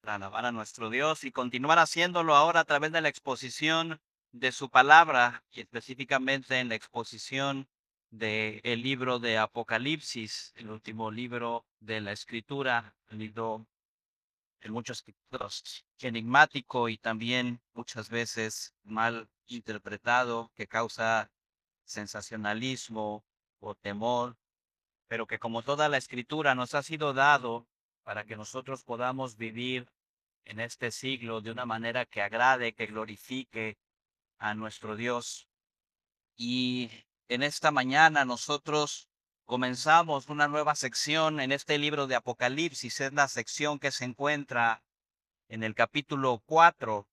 para alabar a nuestro Dios y continuar haciéndolo ahora a través de la exposición de su palabra y específicamente en la exposición del libro de Apocalipsis, el último libro de la Escritura, el libro en muchos sentidos enigmático y también muchas veces mal interpretado, que causa sensacionalismo o temor, pero que como toda la Escritura nos ha sido dado para que nosotros podamos vivir en este siglo de una manera que agrade, que glorifique a nuestro Dios. Y en esta mañana nosotros comenzamos una nueva sección en este libro de Apocalipsis. Es la sección que se encuentra en el capítulo 4,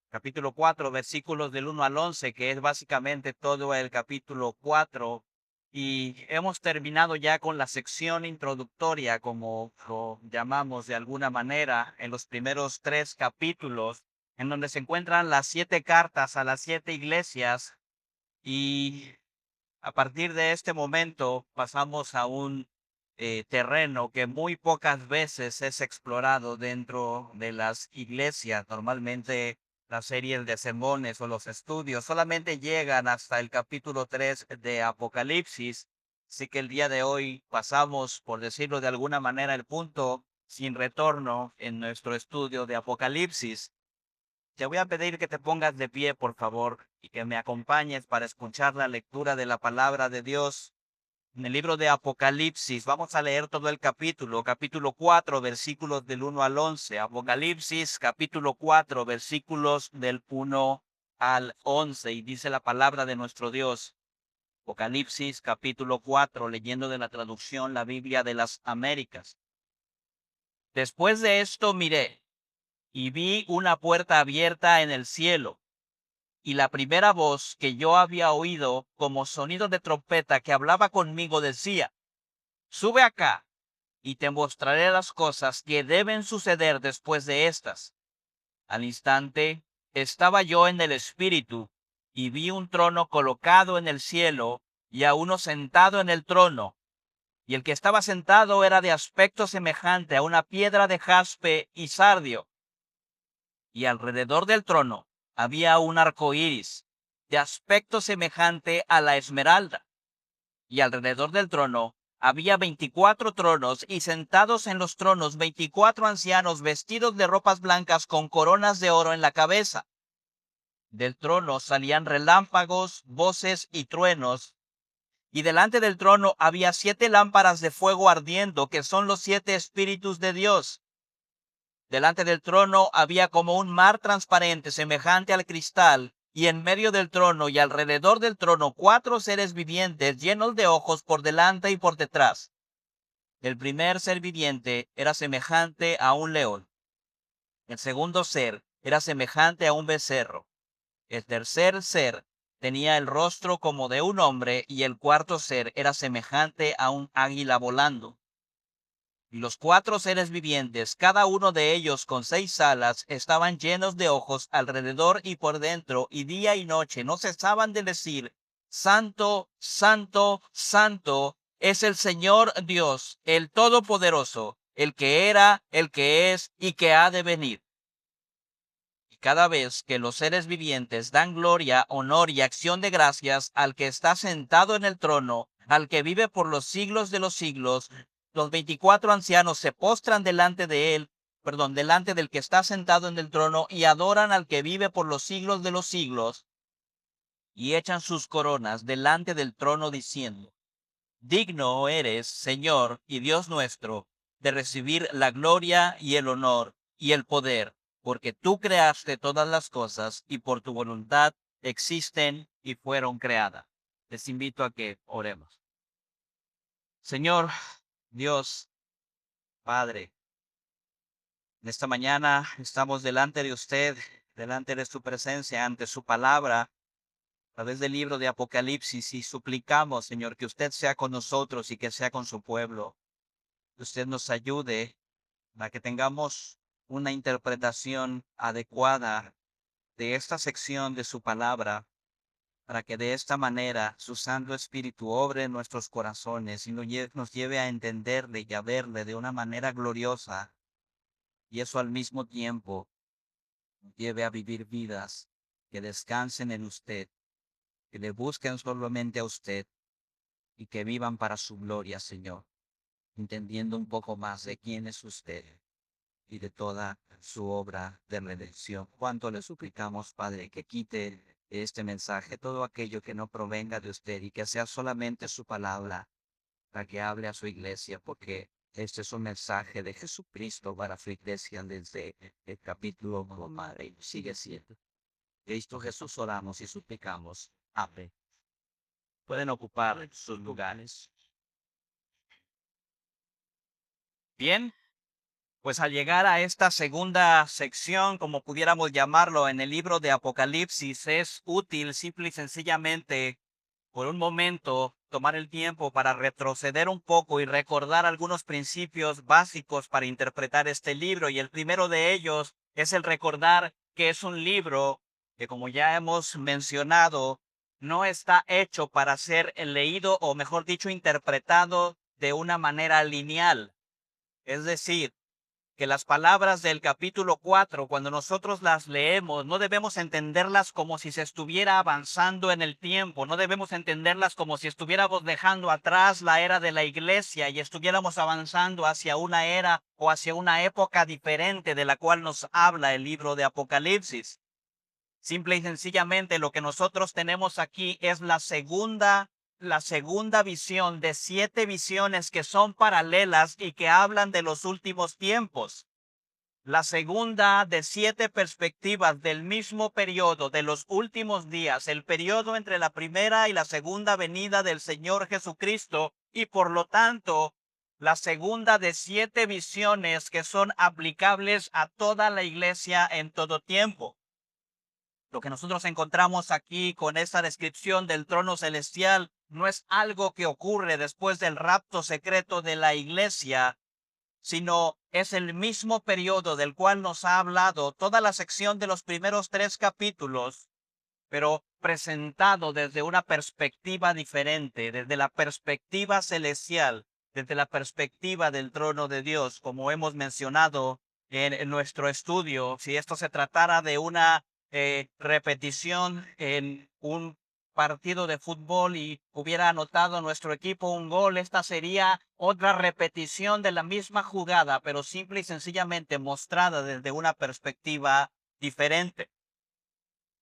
versículos del 1 al 11, que es básicamente todo el capítulo 4. Y hemos terminado ya con la sección introductoria, como lo llamamos de alguna manera, en los primeros 3 capítulos, en donde se encuentran las 7 cartas a las 7 iglesias. Y a partir de este momento pasamos a un terreno que muy pocas veces es explorado dentro de las iglesias. Normalmente las series de sermones o los estudios solamente llegan hasta el capítulo 3 de Apocalipsis. Así que el día de hoy pasamos, por decirlo de alguna manera, el punto sin retorno en nuestro estudio de Apocalipsis. Te voy a pedir que te pongas de pie, por favor, y que me acompañes para escuchar la lectura de la palabra de Dios. En el libro de Apocalipsis, vamos a leer todo el capítulo 4, versículos del 1 al 11. Apocalipsis, capítulo 4, versículos del 1 al 11. Y dice la palabra de nuestro Dios. Apocalipsis, capítulo 4, leyendo de la traducción La Biblia de las Américas. Después de esto miré, y vi una puerta abierta en el cielo. Y la primera voz que yo había oído como sonido de trompeta que hablaba conmigo decía: Sube acá, y te mostraré las cosas que deben suceder después de estas. Al instante estaba yo en el espíritu, y vi un trono colocado en el cielo, y a uno sentado en el trono. Y el que estaba sentado era de aspecto semejante a una piedra de jaspe y sardio. Y alrededor del trono había un arco iris, de aspecto semejante a la esmeralda. Y alrededor del trono había 24 tronos, y sentados en los tronos 24 ancianos vestidos de ropas blancas con coronas de oro en la cabeza. Del trono salían relámpagos, voces y truenos, y delante del trono había 7 lámparas de fuego ardiendo, que son los 7 espíritus de Dios. Delante del trono había como un mar transparente semejante al cristal, y en medio del trono y alrededor del trono 4 seres vivientes llenos de ojos por delante y por detrás. El primer ser viviente era semejante a un león. El segundo ser era semejante a un becerro. El tercer ser tenía el rostro como de un hombre, y el cuarto ser era semejante a un águila volando. Y los 4 seres vivientes, cada uno de ellos con 6 alas, estaban llenos de ojos alrededor y por dentro, y día y noche no cesaban de decir: Santo, Santo, Santo es el Señor Dios, el Todopoderoso, el que era, el que es y que ha de venir. Y cada vez que los seres vivientes dan gloria, honor y acción de gracias al que está sentado en el trono, al que vive por los siglos de los siglos, los 24 ancianos se postran delante del que está sentado en el trono, y adoran al que vive por los siglos de los siglos, y echan sus coronas delante del trono diciendo: Digno eres, Señor y Dios nuestro, de recibir la gloria y el honor y el poder, porque tú creaste todas las cosas y por tu voluntad existen y fueron creadas. Les invito a que oremos. Señor Dios, Padre, en esta mañana estamos delante de usted, delante de su presencia, ante su palabra, a través del libro de Apocalipsis, y suplicamos, Señor, que usted sea con nosotros y que sea con su pueblo. Que usted nos ayude para que tengamos una interpretación adecuada de esta sección de su palabra, para que de esta manera su Santo Espíritu obre en nuestros corazones y nos lleve a entenderle y a verle de una manera gloriosa, y eso al mismo tiempo nos lleve a vivir vidas que descansen en usted, que le busquen solamente a usted y que vivan para su gloria, Señor, entendiendo un poco más de quién es usted y de toda su obra de redención. Cuánto le suplicamos, Padre, que quite este mensaje, todo aquello que no provenga de usted y que sea solamente su palabra la que hable a su iglesia, porque este es un mensaje de Jesucristo para su iglesia desde el capítulo 1, Madre, y sigue siendo. Cristo Jesús oramos y suplicamos. Amén. Pueden ocupar sus lugares. Bien. Pues al llegar a esta segunda sección, como pudiéramos llamarlo, en el libro de Apocalipsis, es útil simple y sencillamente por un momento tomar el tiempo para retroceder un poco y recordar algunos principios básicos para interpretar este libro. Y el primero de ellos es el recordar que es un libro que, como ya hemos mencionado, no está hecho para ser leído o, mejor dicho, interpretado de una manera lineal. Es decir, que las palabras del capítulo 4, cuando nosotros las leemos, no debemos entenderlas como si se estuviera avanzando en el tiempo, no debemos entenderlas como si estuviéramos dejando atrás la era de la iglesia y estuviéramos avanzando hacia una era o hacia una época diferente de la cual nos habla el libro de Apocalipsis. Simple y sencillamente lo que nosotros tenemos aquí es la segunda visión de 7 visiones que son paralelas y que hablan de los últimos tiempos. La segunda de 7 perspectivas del mismo periodo de los últimos días, el periodo entre la primera y la segunda venida del Señor Jesucristo, y por lo tanto, la segunda de 7 visiones que son aplicables a toda la iglesia en todo tiempo. Lo que nosotros encontramos aquí con esta descripción del trono celestial no es algo que ocurre después del rapto secreto de la iglesia, sino es el mismo periodo del cual nos ha hablado toda la sección de los primeros 3 capítulos, pero presentado desde una perspectiva diferente, desde la perspectiva celestial, desde la perspectiva del trono de Dios, como hemos mencionado en nuestro estudio. Si esto se tratara de una repetición en un partido de fútbol y hubiera anotado nuestro equipo un gol, esta sería otra repetición de la misma jugada, pero simple y sencillamente mostrada desde una perspectiva diferente.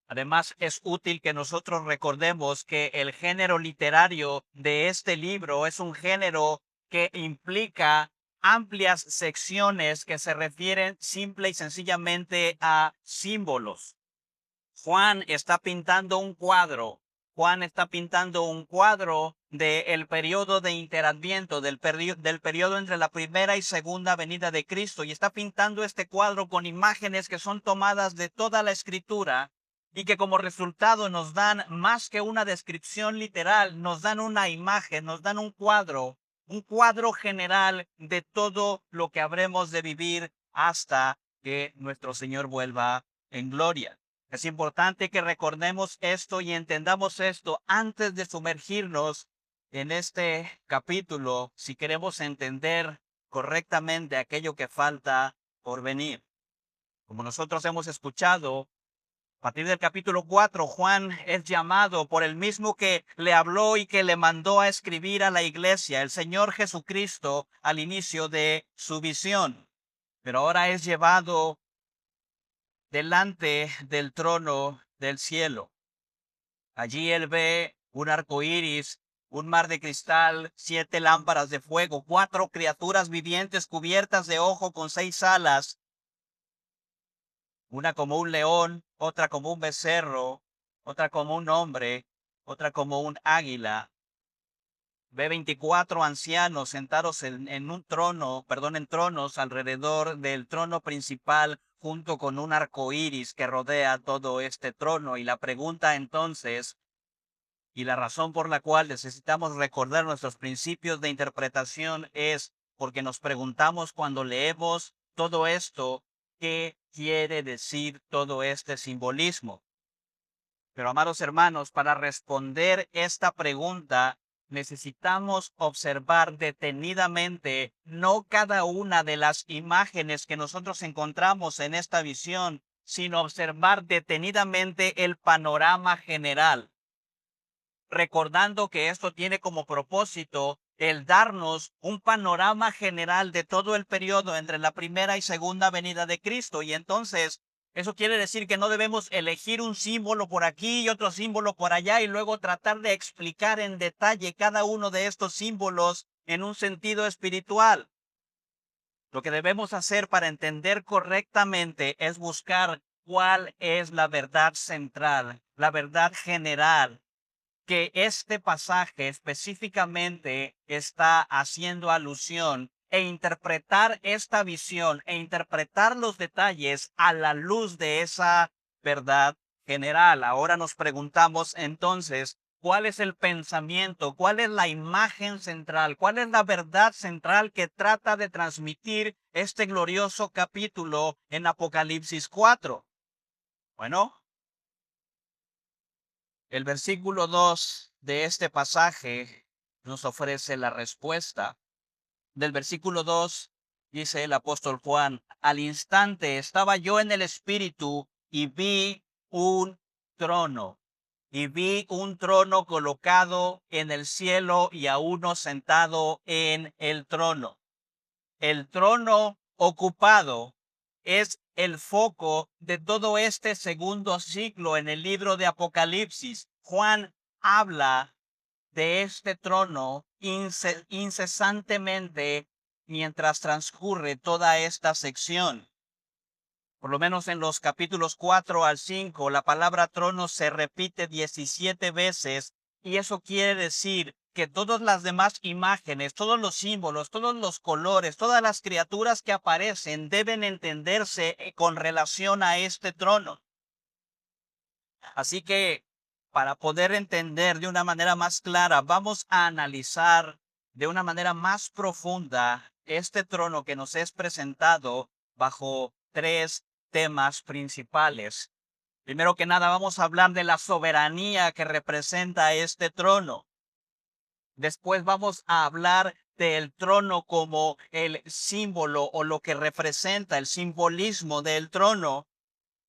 Además, es útil que nosotros recordemos que el género literario de este libro es un género que implica amplias secciones que se refieren simple y sencillamente a símbolos. Juan está pintando un cuadro. Juan está pintando un cuadro del periodo de interadviento, del periodo entre la primera y segunda venida de Cristo. Y está pintando este cuadro con imágenes que son tomadas de toda la escritura y que como resultado nos dan más que una descripción literal, nos dan una imagen, nos dan un cuadro general de todo lo que habremos de vivir hasta que nuestro Señor vuelva en gloria. Es importante que recordemos esto y entendamos esto antes de sumergirnos en este capítulo si queremos entender correctamente aquello que falta por venir. Como nosotros hemos escuchado, a partir del capítulo 4, Juan es llamado por el mismo que le habló y que le mandó a escribir a la iglesia, el Señor Jesucristo, al inicio de su visión. Pero ahora es llevado delante del trono del cielo. Allí él ve un arco iris, un mar de cristal, 7 lámparas de fuego, 4 criaturas vivientes cubiertas de ojo con 6 alas, una como un león, otra como un becerro, otra como un hombre, otra como un águila. Ve 24 ancianos sentados en tronos alrededor del trono principal, junto con un arco iris que rodea todo este trono. Y la pregunta entonces, y la razón por la cual necesitamos recordar nuestros principios de interpretación es porque nos preguntamos cuando leemos todo esto, ¿qué quiere decir todo este simbolismo? Pero amados hermanos, para responder esta pregunta, necesitamos observar detenidamente no cada una de las imágenes que nosotros encontramos en esta visión, sino observar detenidamente el panorama general, recordando que esto tiene como propósito el darnos un panorama general de todo el periodo entre la primera y segunda venida de Cristo. Y entonces, eso quiere decir que no debemos elegir un símbolo por aquí y otro símbolo por allá y luego tratar de explicar en detalle cada uno de estos símbolos en un sentido espiritual. Lo que debemos hacer para entender correctamente es buscar cuál es la verdad central, la verdad general que este pasaje específicamente está haciendo alusión e interpretar esta visión e interpretar los detalles a la luz de esa verdad general. Ahora nos preguntamos entonces, ¿cuál es el pensamiento? ¿Cuál es la imagen central? ¿Cuál es la verdad central que trata de transmitir este glorioso capítulo en Apocalipsis 4? Bueno, el versículo 2 de este pasaje nos ofrece la respuesta. Del versículo 2 dice el apóstol Juan: al instante estaba yo en el espíritu y vi un trono. Y vi un trono colocado en el cielo y a uno sentado en el trono. El trono ocupado es el foco de todo este segundo ciclo en el libro de Apocalipsis. Juan habla de este trono incesantemente mientras transcurre toda esta sección. Por lo menos en los capítulos 4 al 5, la palabra trono se repite 17 veces y eso quiere decir que todas las demás imágenes, todos los símbolos, todos los colores, todas las criaturas que aparecen deben entenderse con relación a este trono. Así que para poder entender de una manera más clara, vamos a analizar de una manera más profunda este trono que nos es presentado bajo tres temas principales. Primero que nada, vamos a hablar de la soberanía que representa este trono. Después vamos a hablar del trono como el símbolo o lo que representa el simbolismo del trono.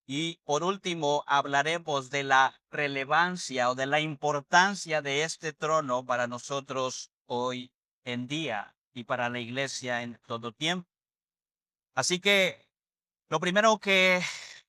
Y por último, hablaremos de la relevancia o de la importancia de este trono para nosotros hoy en día y para la iglesia en todo tiempo. Así que lo primero que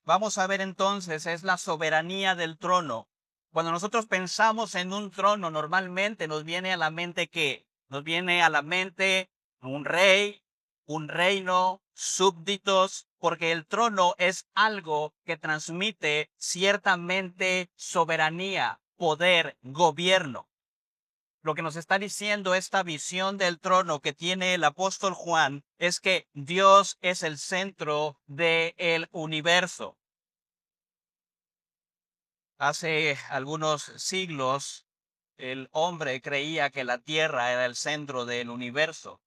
vamos a ver entonces es la soberanía del trono. Cuando nosotros pensamos en un trono, normalmente nos viene a la mente ¿qué? Nos viene a la mente un rey, un reino, súbditos, porque el trono es algo que transmite ciertamente soberanía, poder, gobierno. Lo que nos está diciendo esta visión del trono que tiene el apóstol Juan es que Dios es el centro del universo. Hace algunos siglos, el hombre creía que la Tierra era el centro del universo.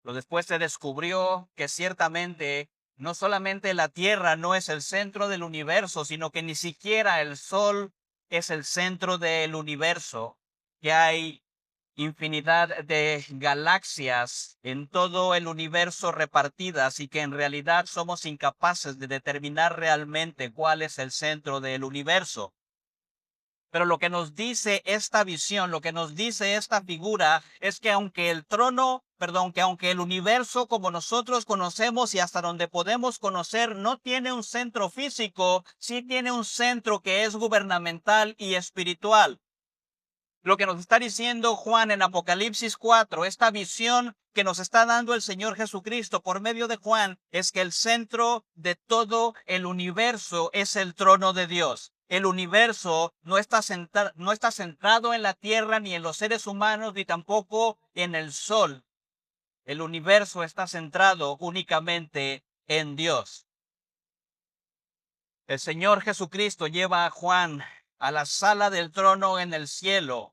Pero después se descubrió que ciertamente no solamente la Tierra no es el centro del universo, sino que ni siquiera el Sol es el centro del universo, que hay infinidad de galaxias en todo el universo repartidas y que en realidad somos incapaces de determinar realmente cuál es el centro del universo. Pero lo que nos dice esta visión, lo que nos dice esta figura es que aunque el universo como nosotros conocemos y hasta donde podemos conocer no tiene un centro físico, sí tiene un centro que es gubernamental y espiritual. Lo que nos está diciendo Juan en Apocalipsis 4, esta visión que nos está dando el Señor Jesucristo por medio de Juan, es que el centro de todo el universo es el trono de Dios. El universo no está centrado en la tierra, ni en los seres humanos, ni tampoco en el sol. El universo está centrado únicamente en Dios. El Señor Jesucristo lleva a Juan a la sala del trono en el cielo.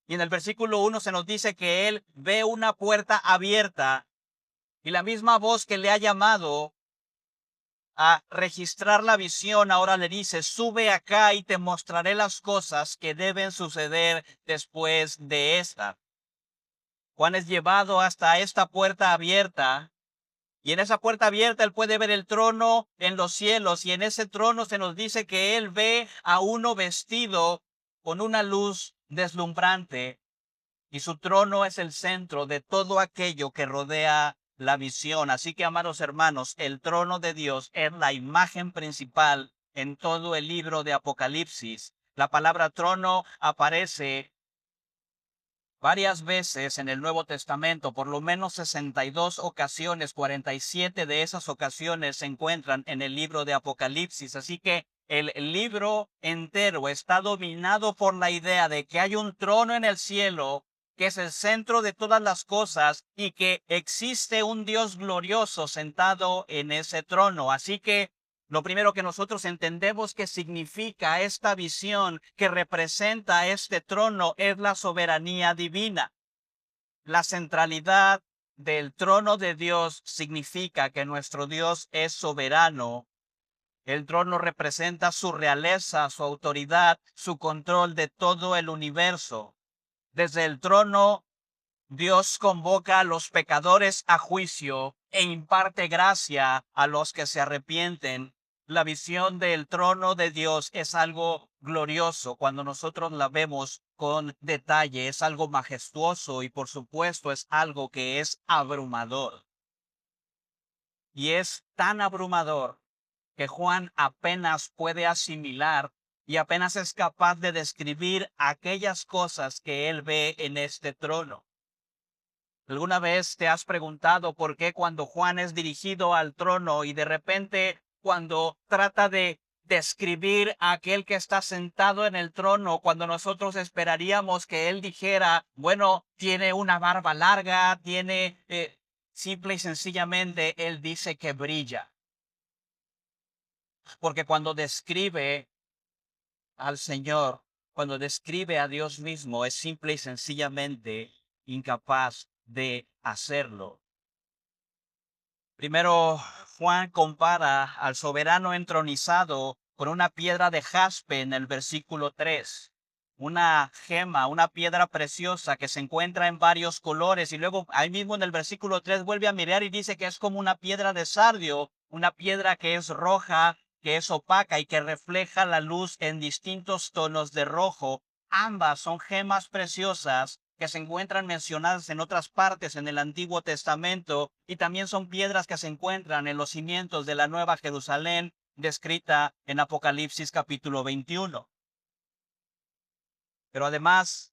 Y en el versículo 1 se nos dice que él ve una puerta abierta y la misma voz que le ha llamado a registrar la visión, ahora le dice, sube acá y te mostraré las cosas que deben suceder después de esta. Juan es llevado hasta esta puerta abierta. Y en esa puerta abierta él puede ver el trono en los cielos, y en ese trono se nos dice que él ve a uno vestido con una luz deslumbrante, y su trono es el centro de todo aquello que rodea la visión. Así que, amados hermanos, el trono de Dios es la imagen principal en todo el libro de Apocalipsis. La palabra trono aparece varias veces en el Nuevo Testamento, por lo menos 62 ocasiones, 47 de esas ocasiones se encuentran en el libro de Apocalipsis. Así que el libro entero está dominado por la idea de que hay un trono en el cielo, que es el centro de todas las cosas, y que existe un Dios glorioso sentado en ese trono. Así que lo primero que nosotros entendemos que significa esta visión que representa este trono es la soberanía divina. La centralidad del trono de Dios significa que nuestro Dios es soberano. El trono representa su realeza, su autoridad, su control de todo el universo. Desde el trono, Dios convoca a los pecadores a juicio e imparte gracia a los que se arrepienten. La visión del trono de Dios es algo glorioso cuando nosotros la vemos con detalle, es algo majestuoso y por supuesto es algo que es abrumador. Y es tan abrumador que Juan apenas puede asimilar y apenas es capaz de describir aquellas cosas que él ve en este trono. ¿Alguna vez te has preguntado por qué cuando Juan es dirigido al trono y de repente cuando trata de describir a aquel que está sentado en el trono, cuando nosotros esperaríamos que él dijera, bueno, tiene una barba larga, tiene, simple y sencillamente, él dice que brilla? Porque cuando describe al Señor, cuando describe a Dios mismo, es simple y sencillamente incapaz de hacerlo. Primero, Juan compara al soberano entronizado con una piedra de jaspe en el versículo 3. Una gema, una piedra preciosa que se encuentra en varios colores. Y luego ahí mismo en el versículo 3 vuelve a mirar y dice que es como una piedra de sardio, una piedra que es roja, que es opaca y que refleja la luz en distintos tonos de rojo. Ambas son gemas preciosas que se encuentran mencionadas en otras partes en el Antiguo Testamento, y también son piedras que se encuentran en los cimientos de la Nueva Jerusalén, descrita en Apocalipsis capítulo 21. Pero además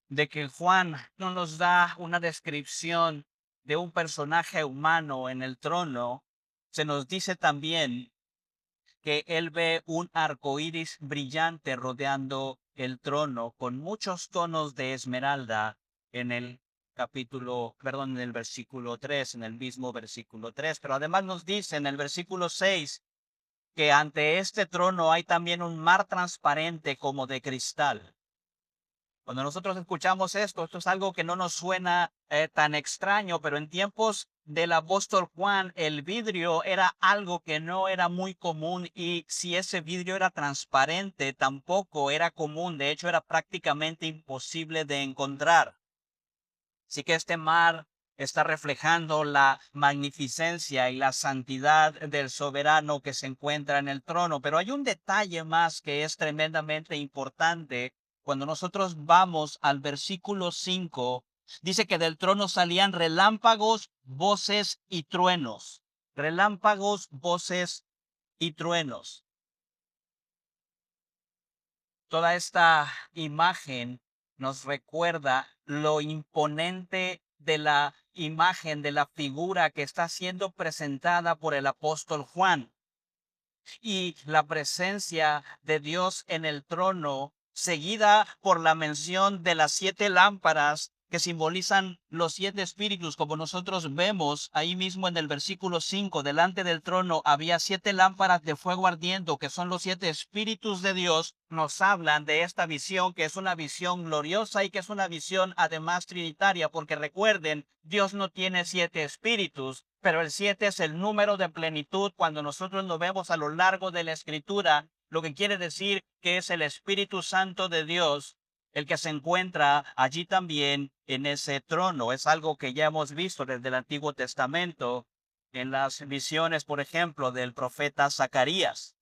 de que Juan no nos da una descripción de un personaje humano en el trono, se nos dice también que él ve un arco iris brillante rodeando el trono con muchos tonos de esmeralda en el en el versículo 3, en el mismo versículo 3. Pero además nos dice en el versículo 6 que ante este trono hay también un mar transparente como de cristal. Cuando nosotros escuchamos esto es algo que no nos suena tan extraño, pero en tiempos del apóstol Juan, el vidrio era algo que no era muy común, y si ese vidrio era transparente, tampoco era común. De hecho, era prácticamente imposible de encontrar. Así que este mar está reflejando la magnificencia y la santidad del soberano que se encuentra en el trono. Pero hay un detalle más que es tremendamente importante. Cuando nosotros vamos al versículo 5, dice que del trono salían relámpagos, voces y truenos. Relámpagos, voces y truenos. Toda esta imagen nos recuerda lo imponente de la imagen, de la figura que está siendo presentada por el apóstol Juan. Y la presencia de Dios en el trono, seguida por la mención de las 7 lámparas, que simbolizan los 7 espíritus, como nosotros vemos ahí mismo en el versículo 5, delante del trono había 7 lámparas de fuego ardiendo, que son los 7 espíritus de Dios. Nos hablan de esta visión, que es una visión gloriosa y que es una visión además trinitaria, porque recuerden, Dios no tiene 7 espíritus, pero el 7 es el número de plenitud cuando nosotros lo vemos a lo largo de la Escritura, lo que quiere decir que es el Espíritu Santo de Dios el que se encuentra allí también en ese trono. Es algo que ya hemos visto desde el Antiguo Testamento en las visiones, por ejemplo, del profeta Zacarías.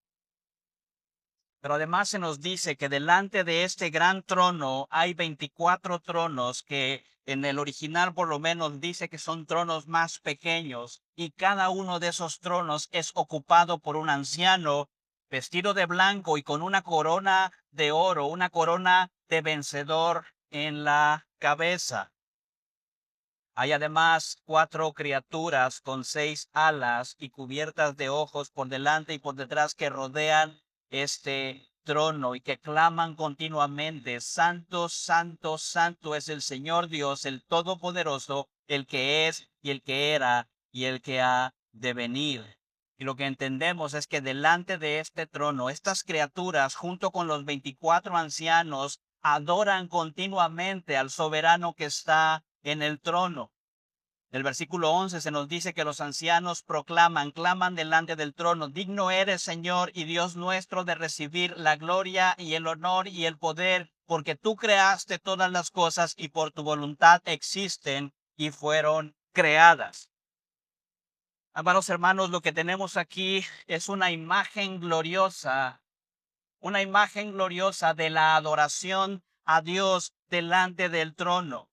Pero además se nos dice que delante de este gran trono hay 24 tronos que en el original por lo menos dice que son tronos más pequeños, y cada uno de esos tronos es ocupado por un anciano vestido de blanco y con una corona de oro, una corona de vencedor en la cabeza. Hay además 4 criaturas con 6 alas y cubiertas de ojos por delante y por detrás que rodean este trono y que claman continuamente: Santo, Santo, Santo es el Señor Dios, el Todopoderoso, el que es y el que era y el que ha de venir. Y lo que entendemos es que delante de este trono, estas criaturas, junto con los 24 ancianos, adoran continuamente al soberano que está en el trono. En el versículo 11 se nos dice que los ancianos claman delante del trono: digno eres, Señor y Dios nuestro, de recibir la gloria y el honor y el poder, porque tú creaste todas las cosas y por tu voluntad existen y fueron creadas. Amados hermanos, lo que tenemos aquí es una imagen gloriosa de la adoración a Dios delante del trono.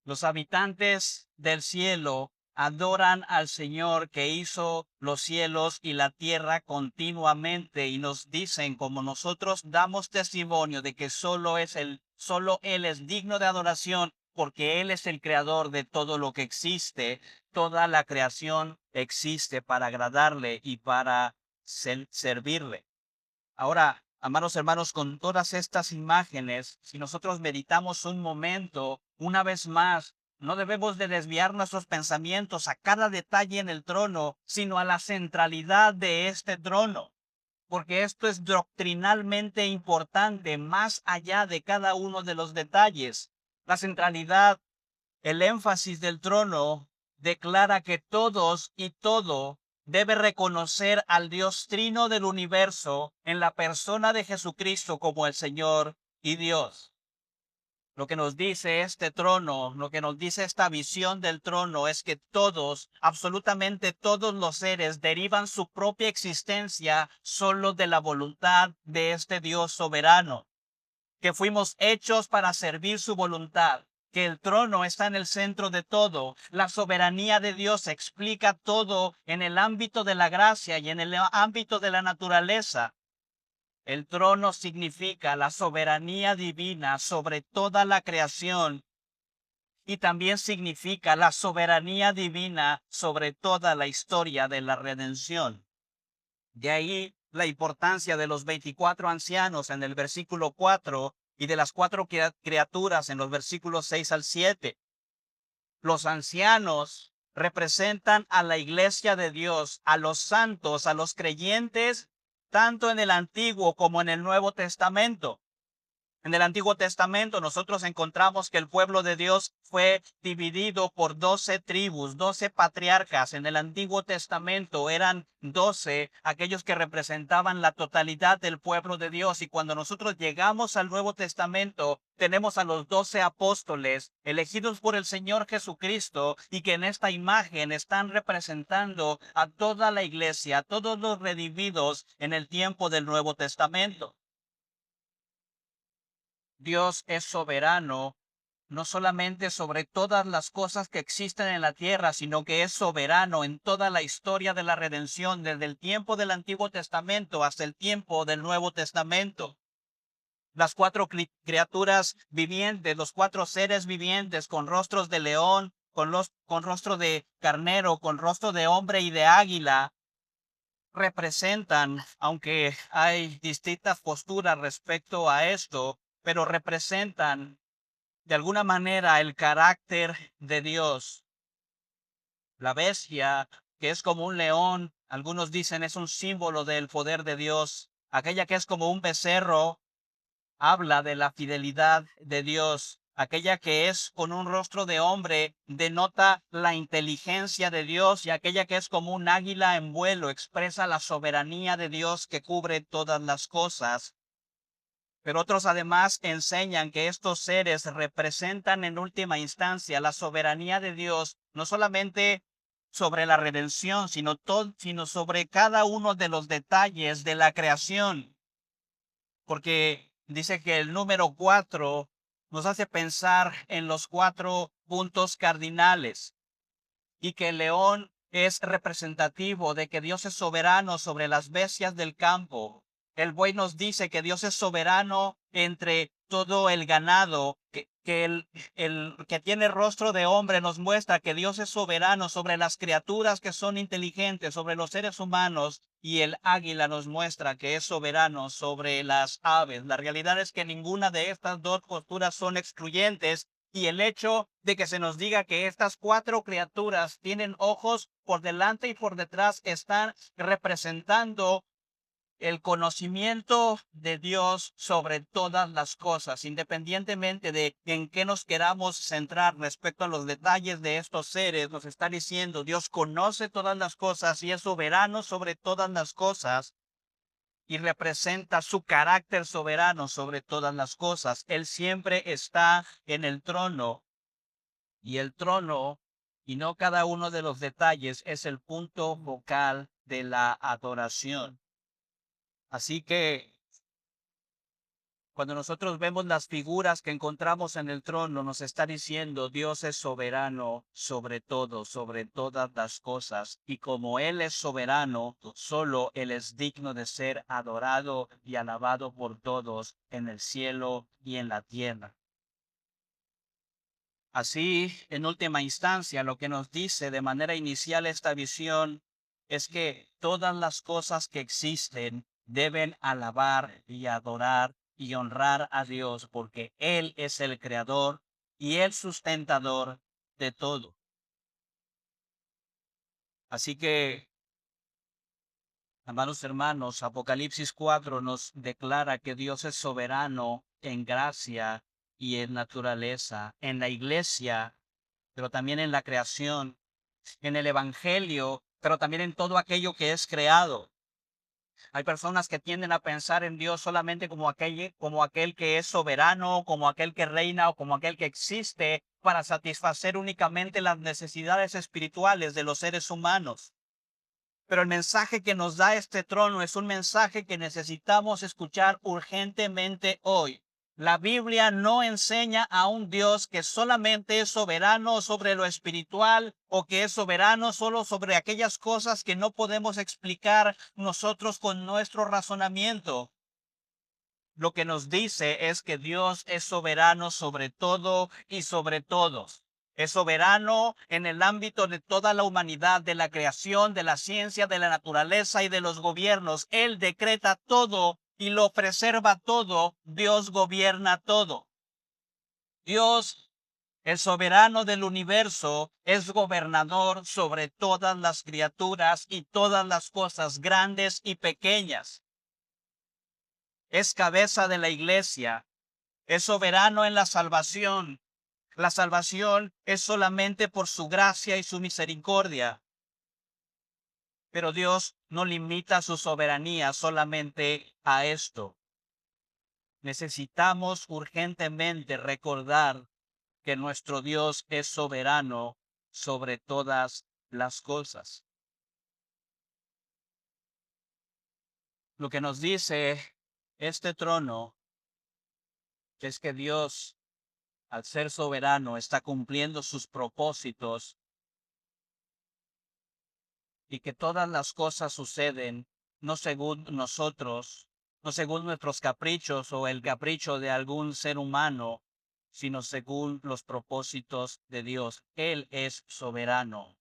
Los habitantes del cielo adoran al Señor que hizo los cielos y la tierra continuamente, y nos dicen, como nosotros damos testimonio de que solo Él es digno de adoración, porque Él es el creador de todo lo que existe. Toda la creación existe para agradarle y para servirle. Ahora, amados hermanos, con todas estas imágenes, si nosotros meditamos un momento, una vez más, no debemos de desviar nuestros pensamientos a cada detalle en el trono, sino a la centralidad de este trono, porque esto es doctrinalmente importante, más allá de cada uno de los detalles. La centralidad, el énfasis del trono declara que todos y todo debe reconocer al Dios trino del universo en la persona de Jesucristo como el Señor y Dios. Lo que nos dice este trono, lo que nos dice esta visión del trono es que todos, absolutamente todos los seres derivan su propia existencia solo de la voluntad de este Dios soberano, que fuimos hechos para servir su voluntad, que el trono está en el centro de todo. La soberanía de Dios explica todo en el ámbito de la gracia y en el ámbito de la naturaleza. El trono significa la soberanía divina sobre toda la creación y también significa la soberanía divina sobre toda la historia de la redención. De ahí la importancia de los 24 ancianos en el versículo 4 y de las 4 criaturas en los versículos 6 al 7. Los ancianos representan a la iglesia de Dios, a los santos, a los creyentes, tanto en el Antiguo como en el Nuevo Testamento. En el Antiguo Testamento nosotros encontramos que el pueblo de Dios fue dividido por 12 tribus, 12 patriarcas. En el Antiguo Testamento eran 12 aquellos que representaban la totalidad del pueblo de Dios. Y cuando nosotros llegamos al Nuevo Testamento, tenemos a los 12 apóstoles elegidos por el Señor Jesucristo y que en esta imagen están representando a toda la iglesia, a todos los redimidos en el tiempo del Nuevo Testamento. Dios es soberano, no solamente sobre todas las cosas que existen en la tierra, sino que es soberano en toda la historia de la redención, desde el tiempo del Antiguo Testamento hasta el tiempo del Nuevo Testamento. Las 4 criaturas vivientes, los 4 seres vivientes con rostros de león, con rostro de carnero, con rostro de hombre y de águila, representan, aunque hay distintas posturas respecto a esto, pero representan de alguna manera el carácter de Dios. La bestia, que es como un león, algunos dicen es un símbolo del poder de Dios. Aquella que es como un becerro, habla de la fidelidad de Dios. Aquella que es con un rostro de hombre denota la inteligencia de Dios, y aquella que es como un águila en vuelo expresa la soberanía de Dios que cubre todas las cosas. Pero otros además enseñan que estos seres representan en última instancia la soberanía de Dios, no solamente sobre la redención, sino sobre cada uno de los detalles de la creación. Porque dice que el número 4 nos hace pensar en los 4 puntos cardinales, y que el león es representativo de que Dios es soberano sobre las bestias del campo. El buey nos dice que Dios es soberano entre todo el ganado, que el que tiene rostro de hombre nos muestra que Dios es soberano sobre las criaturas que son inteligentes, sobre los seres humanos, y el águila nos muestra que es soberano sobre las aves. La realidad es que ninguna de estas dos posturas son excluyentes, y el hecho de que se nos diga que estas 4 criaturas tienen ojos por delante y por detrás están representando el conocimiento de Dios sobre todas las cosas, independientemente de en qué nos queramos centrar respecto a los detalles de estos seres. Nos está diciendo, Dios conoce todas las cosas y es soberano sobre todas las cosas, y representa su carácter soberano sobre todas las cosas. Él siempre está en el trono, y el trono, y no cada uno de los detalles, es el punto focal de la adoración. Así que cuando nosotros vemos las figuras que encontramos en el trono, nos está diciendo Dios es soberano sobre todo, sobre todas las cosas. Y como Él es soberano, solo Él es digno de ser adorado y alabado por todos en el cielo y en la tierra. Así, en última instancia, lo que nos dice de manera inicial esta visión es que todas las cosas que existen deben alabar y adorar y honrar a Dios, porque Él es el creador y el sustentador de todo. Así que, amados hermanos, Apocalipsis 4 nos declara que Dios es soberano en gracia y en naturaleza, en la iglesia, pero también en la creación, en el evangelio, pero también en todo aquello que es creado. Hay personas que tienden a pensar en Dios solamente como aquel que es soberano, como aquel que reina o como aquel que existe para satisfacer únicamente las necesidades espirituales de los seres humanos. Pero el mensaje que nos da este trono es un mensaje que necesitamos escuchar urgentemente hoy. La Biblia no enseña a un Dios que solamente es soberano sobre lo espiritual, o que es soberano solo sobre aquellas cosas que no podemos explicar nosotros con nuestro razonamiento. Lo que nos dice es que Dios es soberano sobre todo y sobre todos. Es soberano en el ámbito de toda la humanidad, de la creación, de la ciencia, de la naturaleza y de los gobiernos. Él decreta todo y lo preserva todo. Dios gobierna todo. Dios, el soberano del universo, es gobernador sobre todas las criaturas y todas las cosas grandes y pequeñas. Es cabeza de la iglesia. Es soberano en la salvación. La salvación es solamente por su gracia y su misericordia. Pero Dios no limita su soberanía solamente a esto. Necesitamos urgentemente recordar que nuestro Dios es soberano sobre todas las cosas. Lo que nos dice este trono es que Dios, al ser soberano, está cumpliendo sus propósitos, y que todas las cosas suceden no según nosotros, no según nuestros caprichos o el capricho de algún ser humano, sino según los propósitos de Dios. Él es soberano.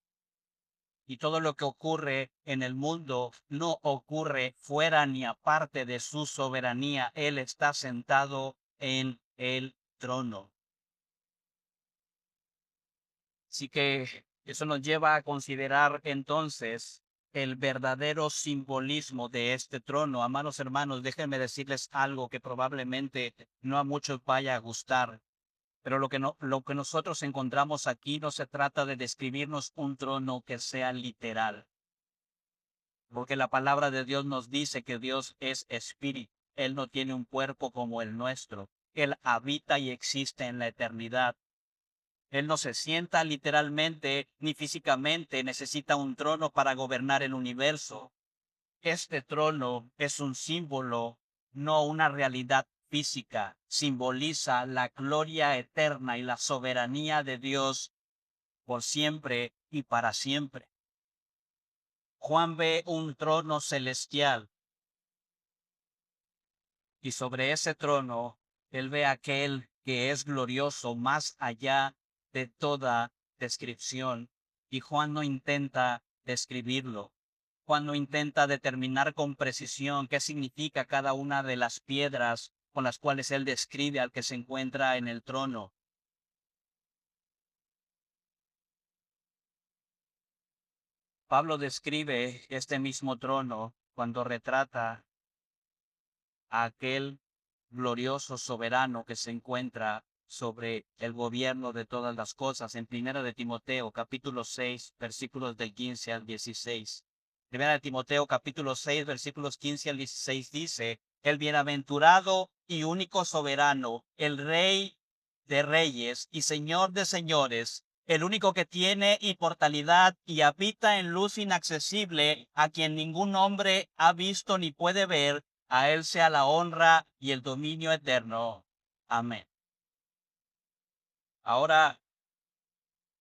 Y todo lo que ocurre en el mundo no ocurre fuera ni aparte de su soberanía. Él está sentado en el trono. Así que eso nos lleva a considerar entonces el verdadero simbolismo de este trono. Amados hermanos, déjenme decirles algo que probablemente no a muchos vaya a gustar, pero lo que nosotros encontramos aquí no se trata de describirnos un trono que sea literal, porque la palabra de Dios nos dice que Dios es espíritu. Él no tiene un cuerpo como el nuestro. Él habita y existe en la eternidad. Él no se sienta literalmente ni físicamente, necesita un trono para gobernar el universo. Este trono es un símbolo, no una realidad física. Simboliza la gloria eterna y la soberanía de Dios por siempre y para siempre. Juan ve un trono celestial y sobre ese trono él ve aquel que es glorioso más allá de toda descripción. Y Juan no intenta describirlo. Juan no intenta determinar con precisión qué significa cada una de las piedras con las cuales él describe al que se encuentra en el trono. Pablo describe este mismo trono cuando retrata a aquel glorioso soberano que se encuentra sobre el gobierno de todas las cosas en Primera de Timoteo, capítulo 6, versículos del 15 al 16. Primera de Timoteo, capítulo 6, versículos 15 al 16 dice: el bienaventurado y único soberano, el Rey de reyes y Señor de señores, el único que tiene inmortalidad y habita en luz inaccesible, a quien ningún hombre ha visto ni puede ver, a él sea la honra y el dominio eterno. Amén. Ahora,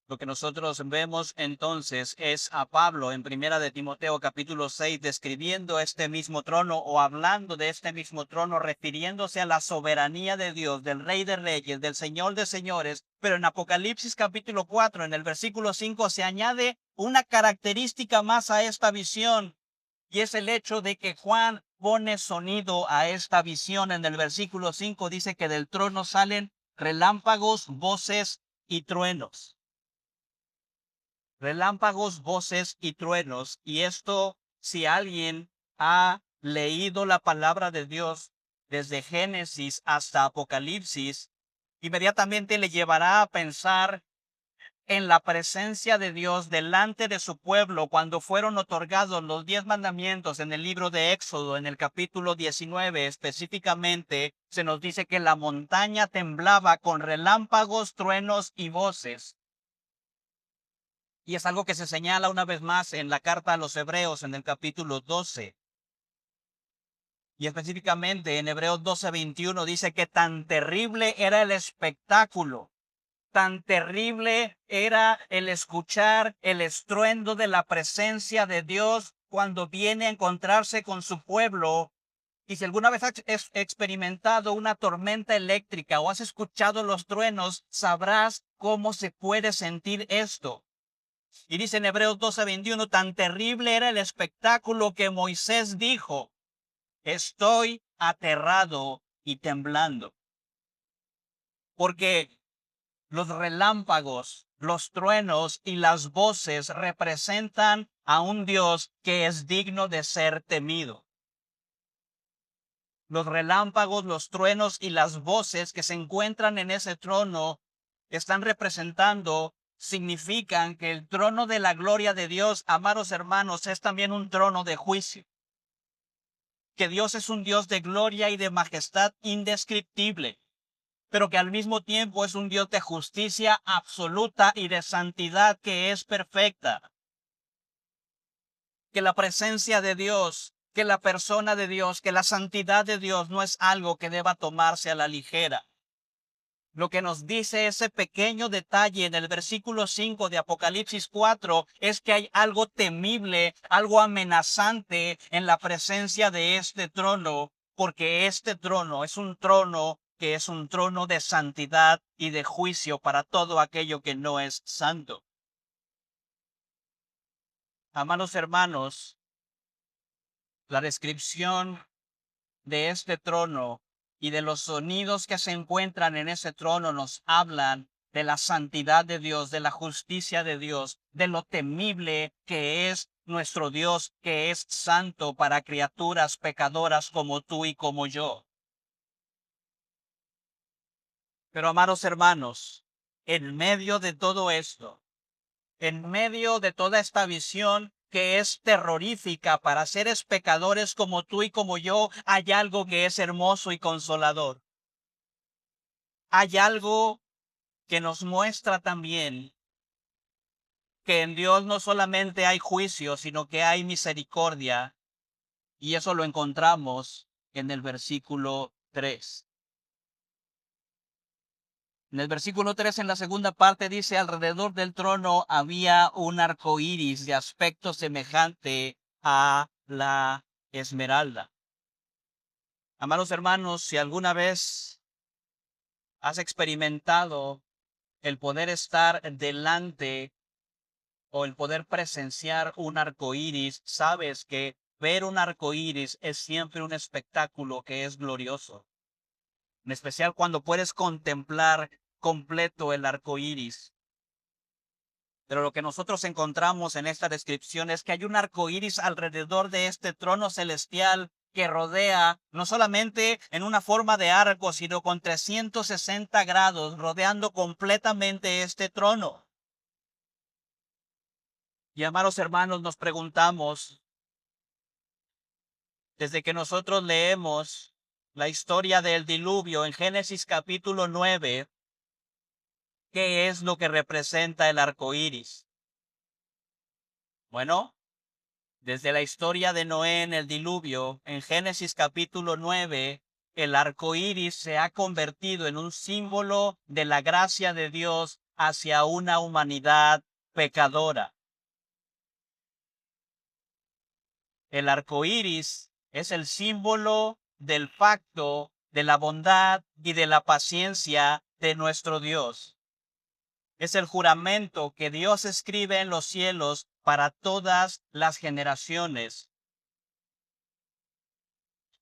lo que nosotros vemos entonces es a Pablo en Primera de Timoteo capítulo 6 describiendo este mismo trono o hablando de este mismo trono, refiriéndose a la soberanía de Dios, del Rey de Reyes, del Señor de Señores. Pero en Apocalipsis capítulo 4, en el versículo 5, se añade una característica más a esta visión, y es el hecho de que Juan pone sonido a esta visión. En el versículo 5 dice que del trono salen relámpagos, voces y truenos. Relámpagos, voces y truenos. Y esto, si alguien ha leído la palabra de Dios desde Génesis hasta Apocalipsis, inmediatamente le llevará a pensar en la presencia de Dios delante de su pueblo cuando fueron otorgados los 10 mandamientos en el libro de Éxodo, en el capítulo 19 específicamente, se nos dice que la montaña temblaba con relámpagos, truenos y voces. Y es algo que se señala una vez más en la carta a los Hebreos en el capítulo 12. Y específicamente en Hebreos 12:21 dice que tan terrible era el espectáculo, tan terrible era el escuchar el estruendo de la presencia de Dios cuando viene a encontrarse con su pueblo. Y si alguna vez has experimentado una tormenta eléctrica o has escuchado los truenos, sabrás cómo se puede sentir esto. Y dice en Hebreos 12:21, tan terrible era el espectáculo que Moisés dijo: estoy aterrado y temblando. Porque los relámpagos, los truenos y las voces representan a un Dios que es digno de ser temido. Los relámpagos, los truenos y las voces que se encuentran en ese trono están representando, significan que el trono de la gloria de Dios, amados hermanos, es también un trono de juicio. Que Dios es un Dios de gloria y de majestad indescriptible, pero que al mismo tiempo es un Dios de justicia absoluta y de santidad que es perfecta. Que la presencia de Dios, que la persona de Dios, que la santidad de Dios no es algo que deba tomarse a la ligera. Lo que nos dice ese pequeño detalle en el versículo 5 de Apocalipsis 4 es que hay algo temible, algo amenazante en la presencia de este trono, porque este trono es un trono que es un trono de santidad y de juicio para todo aquello que no es santo. Amados hermanos, la descripción de este trono y de los sonidos que se encuentran en ese trono nos hablan de la santidad de Dios, de la justicia de Dios, de lo temible que es nuestro Dios, que es santo para criaturas pecadoras como tú y como yo. Pero amados hermanos, en medio de todo esto, en medio de toda esta visión que es terrorífica para seres pecadores como tú y como yo, hay algo que es hermoso y consolador. Hay algo que nos muestra también que en Dios no solamente hay juicio, sino que hay misericordia. Y eso lo encontramos en el versículo 3. En el versículo 3, en la segunda parte, dice: alrededor del trono había un arco iris de aspecto semejante a la esmeralda. Amados hermanos, si alguna vez has experimentado el poder estar delante o el poder presenciar un arco iris, sabes que ver un arco iris es siempre un espectáculo que es glorioso. En especial cuando puedes contemplar completo el arco iris. Pero lo que nosotros encontramos en esta descripción es que hay un arco iris alrededor de este trono celestial que rodea, no solamente en una forma de arco, sino con 360 grados, rodeando completamente este trono. Y amados hermanos, nos preguntamos, desde que nosotros leemos la historia del diluvio en Génesis capítulo 9, ¿qué es lo que representa el arco iris? Bueno, desde la historia de Noé en el diluvio, en Génesis capítulo 9, el arco iris se ha convertido en un símbolo de la gracia de Dios hacia una humanidad pecadora. El arco iris es el símbolo del pacto, de la bondad y de la paciencia de nuestro Dios. Es el juramento que Dios escribe en los cielos para todas las generaciones.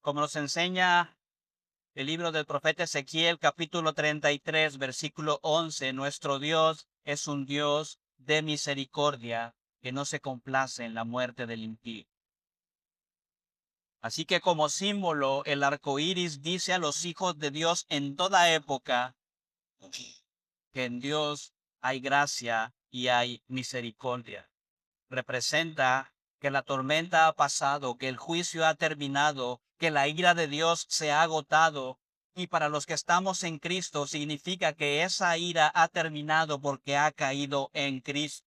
Como nos enseña el libro del profeta Ezequiel, capítulo 33, versículo 11, nuestro Dios es un Dios de misericordia que no se complace en la muerte del impío. Así que como símbolo, el arco iris dice a los hijos de Dios en toda época que en Dios hay gracia y hay misericordia. Representa que la tormenta ha pasado, que el juicio ha terminado, que la ira de Dios se ha agotado. Y para los que estamos en Cristo significa que esa ira ha terminado porque ha caído en Cristo.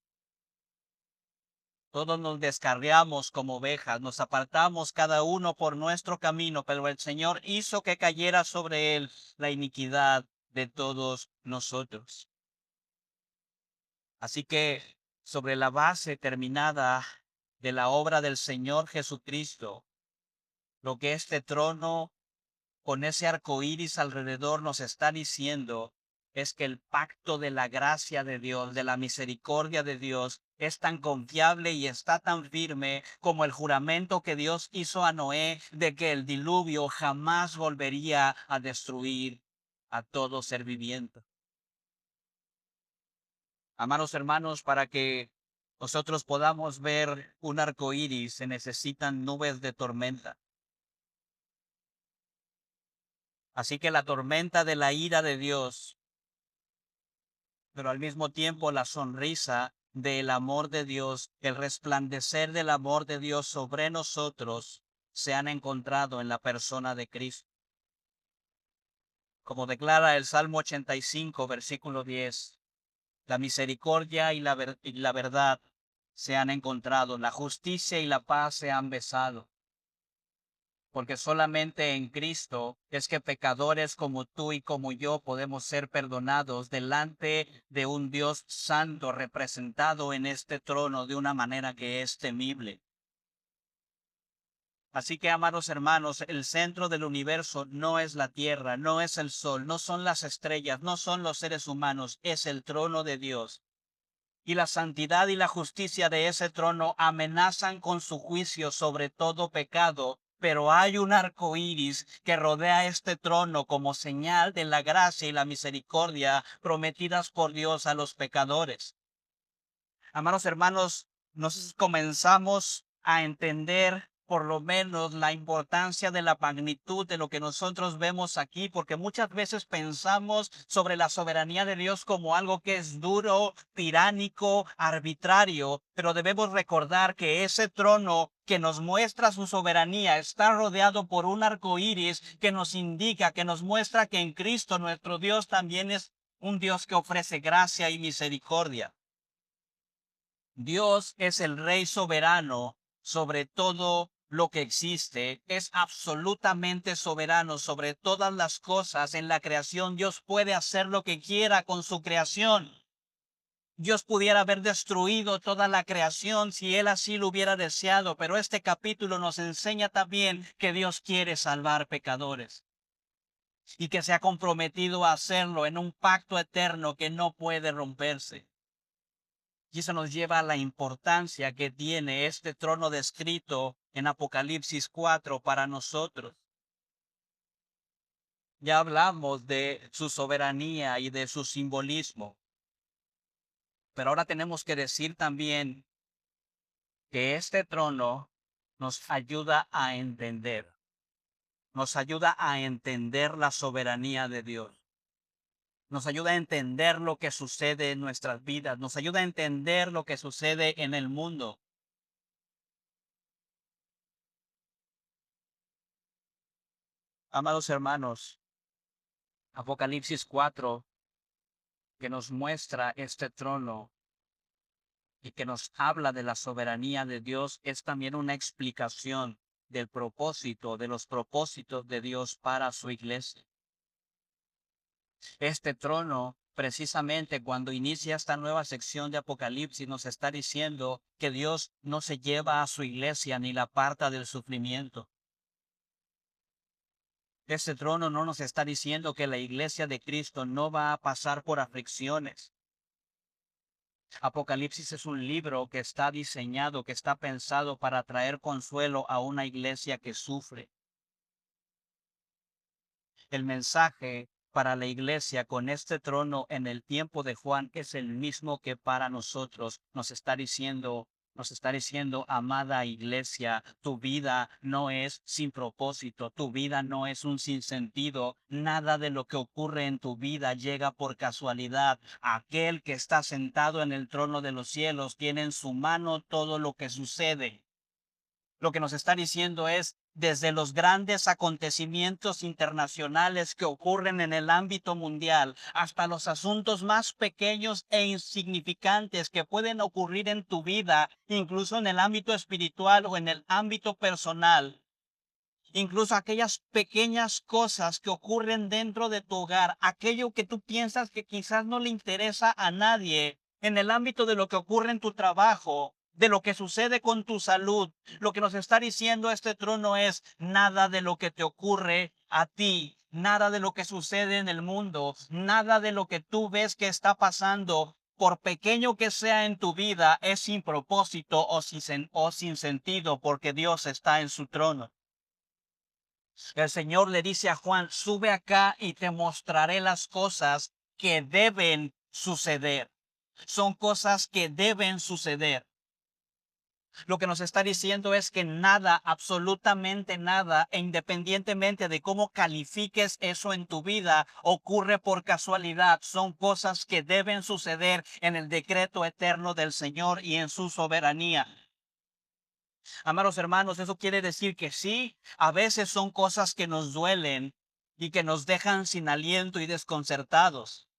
Todos nos descarriamos como ovejas, nos apartamos cada uno por nuestro camino, pero el Señor hizo que cayera sobre él la iniquidad de todos nosotros. Así que sobre la base terminada de la obra del Señor Jesucristo, lo que este trono con ese arco iris alrededor nos está diciendo es que el pacto de la gracia de Dios, de la misericordia de Dios, es tan confiable y está tan firme como el juramento que Dios hizo a Noé de que el diluvio jamás volvería a destruir a todo ser viviente. Amados hermanos, para que nosotros podamos ver un arco iris se necesitan nubes de tormenta. Así que la tormenta de la ira de Dios, pero al mismo tiempo la sonrisa del amor de Dios, el resplandecer del amor de Dios sobre nosotros, se han encontrado en la persona de Cristo. Como declara el Salmo 85, versículo 10, la misericordia y la verdad se han encontrado, la justicia y la paz se han besado. Porque solamente en Cristo es que pecadores como tú y como yo podemos ser perdonados delante de un Dios santo representado en este trono de una manera que es temible. Así que, amados hermanos, el centro del universo no es la tierra, no es el sol, no son las estrellas, no son los seres humanos, es el trono de Dios. Y la santidad y la justicia de ese trono amenazan con su juicio sobre todo pecado, pero hay un arco iris que rodea este trono como señal de la gracia y la misericordia prometidas por Dios a los pecadores. Amados hermanos, nos comenzamos a entender por lo menos la importancia de la magnitud de lo que nosotros vemos aquí, porque muchas veces pensamos sobre la soberanía de Dios como algo que es duro, tiránico, arbitrario, pero debemos recordar que ese trono que nos muestra su soberanía está rodeado por un arco iris que nos indica, que nos muestra que en Cristo nuestro Dios también es un Dios que ofrece gracia y misericordia. Dios es el Rey soberano sobre todo lo que existe. Es absolutamente soberano sobre todas las cosas en la creación. Dios puede hacer lo que quiera con su creación. Dios pudiera haber destruido toda la creación si Él así lo hubiera deseado, pero este capítulo nos enseña también que Dios quiere salvar pecadores y que se ha comprometido a hacerlo en un pacto eterno que no puede romperse. Y eso nos lleva a la importancia que tiene este trono descrito en Apocalipsis 4 para nosotros. Ya hablamos de su soberanía y de su simbolismo, pero ahora tenemos que decir también que este trono nos ayuda a entender, la soberanía de Dios. Nos ayuda a entender lo que sucede en nuestras vidas, nos ayuda a entender lo que sucede en el mundo. Amados hermanos, Apocalipsis 4, que nos muestra este trono y que nos habla de la soberanía de Dios, es también una explicación del propósito, de los propósitos de Dios para su iglesia. Este trono, precisamente cuando inicia esta nueva sección de Apocalipsis, nos está diciendo que Dios no se lleva a su iglesia ni la aparta del sufrimiento. Este trono no nos está diciendo que la iglesia de Cristo no va a pasar por aflicciones. Apocalipsis es un libro que está diseñado, que está pensado para traer consuelo a una iglesia que sufre. El mensaje para la iglesia con este trono en el tiempo de Juan es el mismo que para nosotros. Nos está diciendo, amada iglesia, tu vida no es sin propósito, tu vida no es un sinsentido, nada de lo que ocurre en tu vida llega por casualidad. Aquel que está sentado en el trono de los cielos tiene en su mano todo lo que sucede. Lo que nos está diciendo es, desde los grandes acontecimientos internacionales que ocurren en el ámbito mundial hasta los asuntos más pequeños e insignificantes que pueden ocurrir en tu vida, incluso en el ámbito espiritual o en el ámbito personal. Incluso aquellas pequeñas cosas que ocurren dentro de tu hogar, aquello que tú piensas que quizás no le interesa a nadie, en el ámbito de lo que ocurre en tu trabajo, de lo que sucede con tu salud. Lo que nos está diciendo este trono es nada de lo que te ocurre a ti, nada de lo que sucede en el mundo, nada de lo que tú ves que está pasando, por pequeño que sea en tu vida, es sin propósito o sin sentido, porque Dios está en su trono. El Señor le dice a Juan, sube acá y te mostraré las cosas que deben suceder. Son cosas que deben suceder. Lo que nos está diciendo es que nada, absolutamente nada, e independientemente de cómo califiques eso en tu vida, ocurre por casualidad. Son cosas que deben suceder en el decreto eterno del Señor y en su soberanía. Amados hermanos, eso quiere decir que sí, a veces son cosas que nos duelen y que nos dejan sin aliento y desconcertados.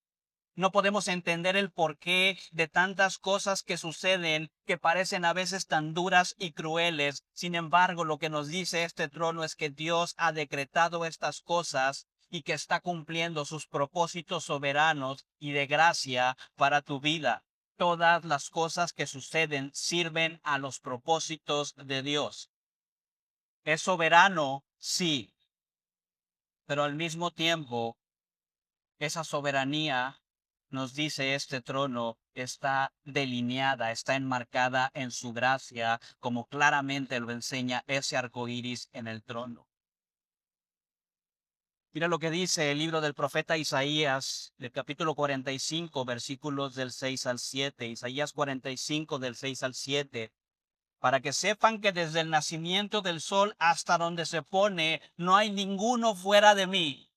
No podemos entender el porqué de tantas cosas que suceden que parecen a veces tan duras y crueles. Sin embargo, lo que nos dice este trono es que Dios ha decretado estas cosas y que está cumpliendo sus propósitos soberanos y de gracia para tu vida. Todas las cosas que suceden sirven a los propósitos de Dios. Es soberano, sí, pero al mismo tiempo esa soberanía nos dice este trono está delineada, está enmarcada en su gracia, como claramente lo enseña ese arco iris en el trono. Mira lo que dice el libro del profeta Isaías, del capítulo 45, versículos del 6 al 7. Isaías 45, del 6 al 7. Para que sepan que desde el nacimiento del sol hasta donde se pone, no hay ninguno fuera de mí.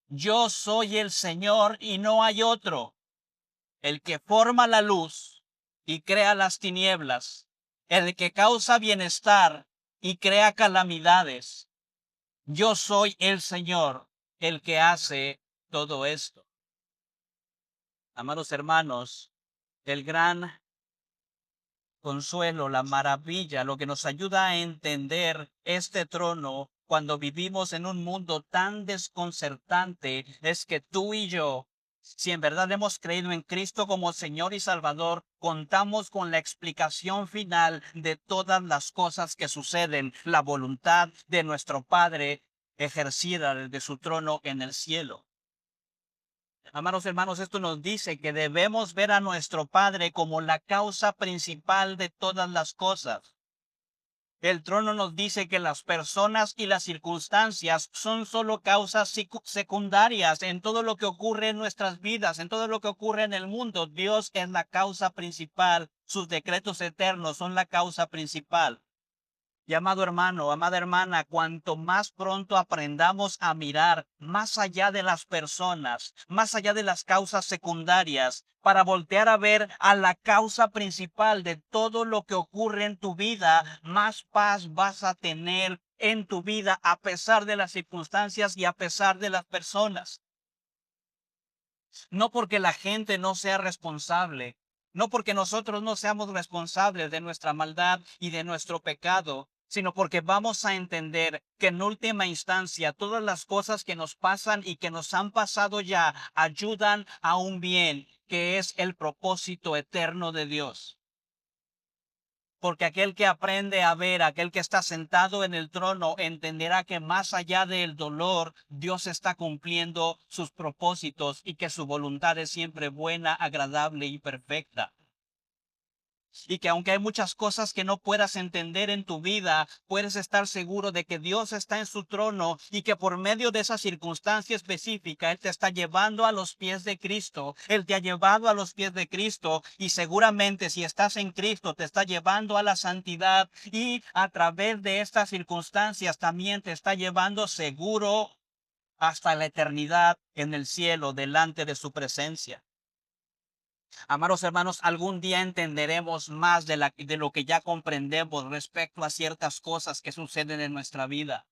Yo soy el Señor y no hay otro, el que forma la luz y crea las tinieblas, el que causa bienestar y crea calamidades. Yo soy el Señor, el que hace todo esto. Amados hermanos, el gran consuelo, la maravilla, lo que nos ayuda a entender este trono cuando vivimos en un mundo tan desconcertante es que tú y yo, si en verdad hemos creído en Cristo como Señor y Salvador, contamos con la explicación final de todas las cosas que suceden, la voluntad de nuestro Padre ejercida desde su trono en el cielo. Amados hermanos, esto nos dice que debemos ver a nuestro Padre como la causa principal de todas las cosas. El trono nos dice que las personas y las circunstancias son solo causas secundarias en todo lo que ocurre en nuestras vidas, en todo lo que ocurre en el mundo. Dios es la causa principal, sus decretos eternos son la causa principal. Y amado hermano, amada hermana, cuanto más pronto aprendamos a mirar más allá de las personas, más allá de las causas secundarias, para voltear a ver a la causa principal de todo lo que ocurre en tu vida, más paz vas a tener en tu vida a pesar de las circunstancias y a pesar de las personas. No porque la gente no sea responsable, no porque nosotros no seamos responsables de nuestra maldad y de nuestro pecado, sino porque vamos a entender que en última instancia todas las cosas que nos pasan y que nos han pasado ya ayudan a un bien que es el propósito eterno de Dios. Porque aquel que aprende a ver, aquel que está sentado en el trono, entenderá que más allá del dolor, Dios está cumpliendo sus propósitos y que su voluntad es siempre buena, agradable y perfecta. Y que aunque hay muchas cosas que no puedas entender en tu vida, puedes estar seguro de que Dios está en su trono y que por medio de esa circunstancia específica, Él te está llevando a los pies de Cristo. Él te ha llevado a los pies de Cristo y seguramente si estás en Cristo te está llevando a la santidad y a través de estas circunstancias también te está llevando seguro hasta la eternidad en el cielo delante de su presencia. Amados hermanos, algún día entenderemos más de lo que ya comprendemos respecto a ciertas cosas que suceden en nuestra vida.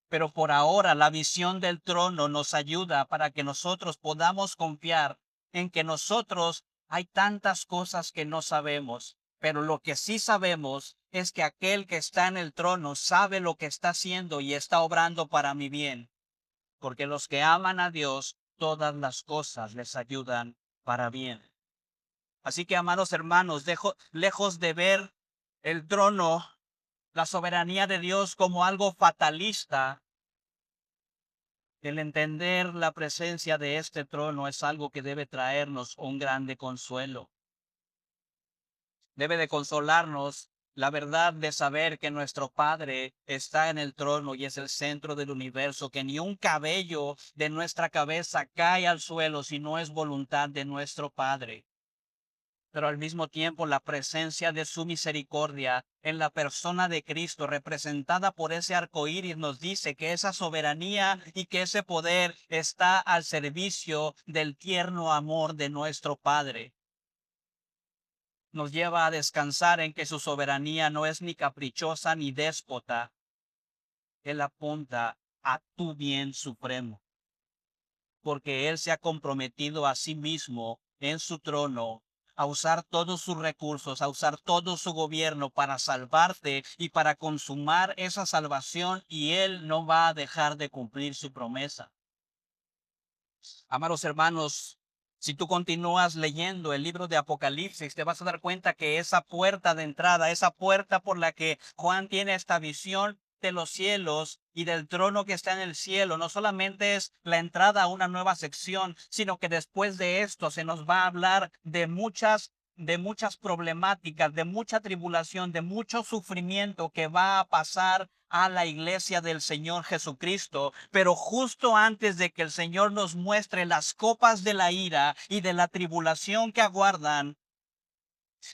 Pero por ahora la visión del trono nos ayuda para que nosotros podamos confiar en que nosotros hay tantas cosas que no sabemos, pero lo que sí sabemos es que aquel que está en el trono sabe lo que está haciendo y está obrando para mi bien. Porque los que aman a Dios, todas las cosas les ayudan para bien. Así que, amados hermanos, lejos de ver el trono, la soberanía de Dios como algo fatalista, el entender la presencia de este trono es algo que debe traernos un grande consuelo. Debe de consolarnos la verdad de saber que nuestro Padre está en el trono y es el centro del universo, que ni un cabello de nuestra cabeza cae al suelo si no es voluntad de nuestro Padre. Pero al mismo tiempo la presencia de su misericordia en la persona de Cristo, representada por ese arco iris, nos dice que esa soberanía y que ese poder está al servicio del tierno amor de nuestro Padre. Nos lleva a descansar en que su soberanía no es ni caprichosa ni déspota. Él apunta a tu bien supremo, porque Él se ha comprometido a sí mismo en su trono a usar todos sus recursos, a usar todo su gobierno para salvarte y para consumar esa salvación, y Él no va a dejar de cumplir su promesa. Amados hermanos, si tú continúas leyendo el libro de Apocalipsis, te vas a dar cuenta que esa puerta de entrada, esa puerta por la que Juan tiene esta visión, de los cielos y del trono que está en el cielo. No solamente es la entrada a una nueva sección, sino que después de esto se nos va a hablar de muchas problemáticas, de mucha tribulación, de mucho sufrimiento que va a pasar a la iglesia del Señor Jesucristo. Pero justo antes de que el Señor nos muestre las copas de la ira y de la tribulación que aguardan,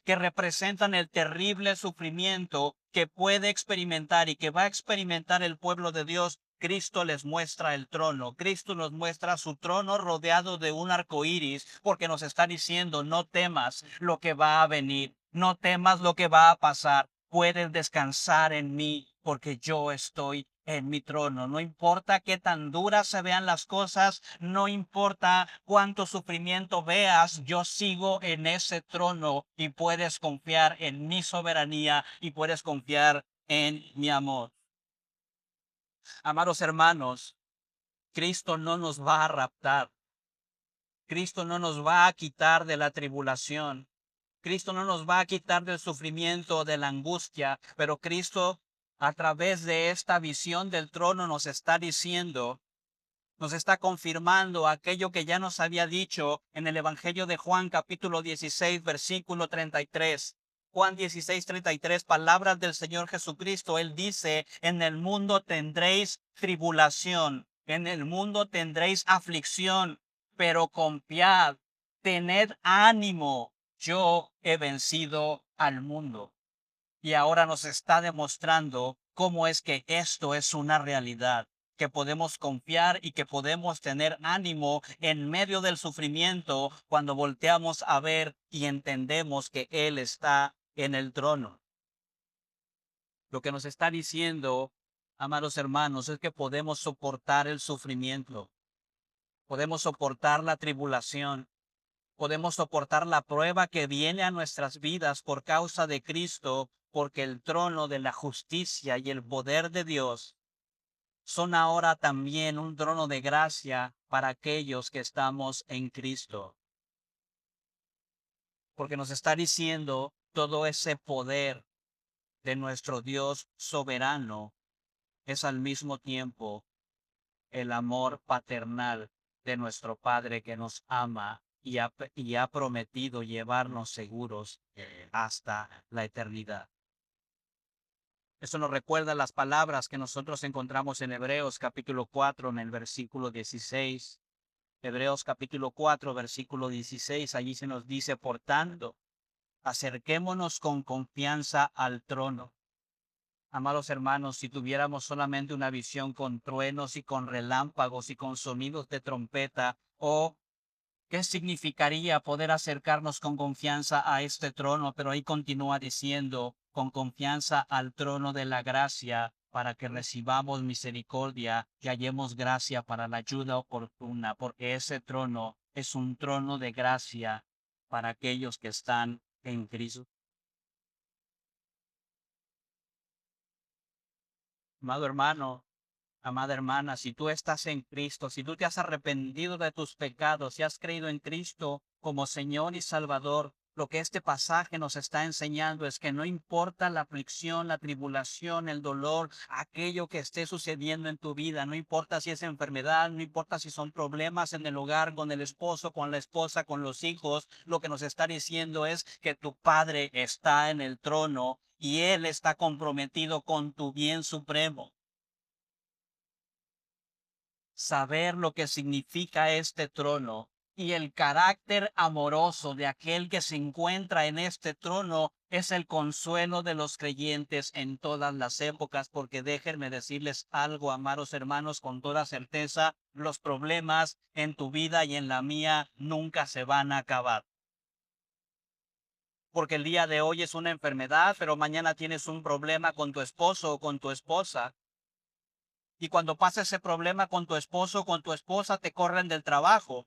que representan el terrible sufrimiento que puede experimentar y que va a experimentar el pueblo de Dios, Cristo les muestra el trono. Cristo nos muestra su trono rodeado de un arco iris, porque nos está diciendo: no temas lo que va a venir, no temas lo que va a pasar. Puedes descansar en mí, porque yo estoy en mi trono. No importa qué tan duras se vean las cosas, no importa cuánto sufrimiento veas, yo sigo en ese trono y puedes confiar en mi soberanía y puedes confiar en mi amor. Amados hermanos, Cristo no nos va a raptar. Cristo no nos va a quitar de la tribulación. Cristo no nos va a quitar del sufrimiento, de la angustia, pero Cristo, a través de esta visión del trono, nos está diciendo, nos está confirmando aquello que ya nos había dicho en el Evangelio de Juan, capítulo 16, versículo 33. Juan 16, 33, palabras del Señor Jesucristo. Él dice: en el mundo tendréis tribulación, en el mundo tendréis aflicción, pero confiad, tened ánimo, yo he vencido al mundo. Y ahora nos está demostrando cómo es que esto es una realidad, que podemos confiar y que podemos tener ánimo en medio del sufrimiento cuando volteamos a ver y entendemos que Él está en el trono. Lo que nos está diciendo, amados hermanos, es que podemos soportar el sufrimiento, podemos soportar la tribulación, podemos soportar la prueba que viene a nuestras vidas por causa de Cristo, porque el trono de la justicia y el poder de Dios son ahora también un trono de gracia para aquellos que estamos en Cristo. Porque nos está diciendo todo ese poder de nuestro Dios soberano es al mismo tiempo el amor paternal de nuestro Padre que nos ama y ha prometido llevarnos seguros hasta la eternidad. Eso nos recuerda las palabras que nosotros encontramos en Hebreos capítulo 4 en el versículo 16. Hebreos capítulo 4 versículo 16, allí se nos dice: por tanto, acerquémonos con confianza al trono. Amados hermanos, si tuviéramos solamente una visión con truenos y con relámpagos y con sonidos de trompeta, ¿qué significaría poder acercarnos con confianza a este trono? Pero ahí continúa diciendo: con confianza al trono de la gracia, para que recibamos misericordia y hallemos gracia para la ayuda oportuna, porque ese trono es un trono de gracia para aquellos que están en Cristo. Amado hermano, amada hermana, si tú estás en Cristo, si tú te has arrepentido de tus pecados, si has creído en Cristo como Señor y Salvador, lo que este pasaje nos está enseñando es que no importa la aflicción, la tribulación, el dolor, aquello que esté sucediendo en tu vida, no importa si es enfermedad, no importa si son problemas en el hogar, con el esposo, con la esposa, con los hijos, lo que nos está diciendo es que tu Padre está en el trono y Él está comprometido con tu bien supremo. Saber lo que significa este trono y el carácter amoroso de aquel que se encuentra en este trono es el consuelo de los creyentes en todas las épocas, porque déjenme decirles algo, amados hermanos, con toda certeza: los problemas en tu vida y en la mía nunca se van a acabar. Porque el día de hoy es una enfermedad, pero mañana tienes un problema con tu esposo o con tu esposa. Y cuando pasa ese problema con tu esposo o con tu esposa, te corren del trabajo.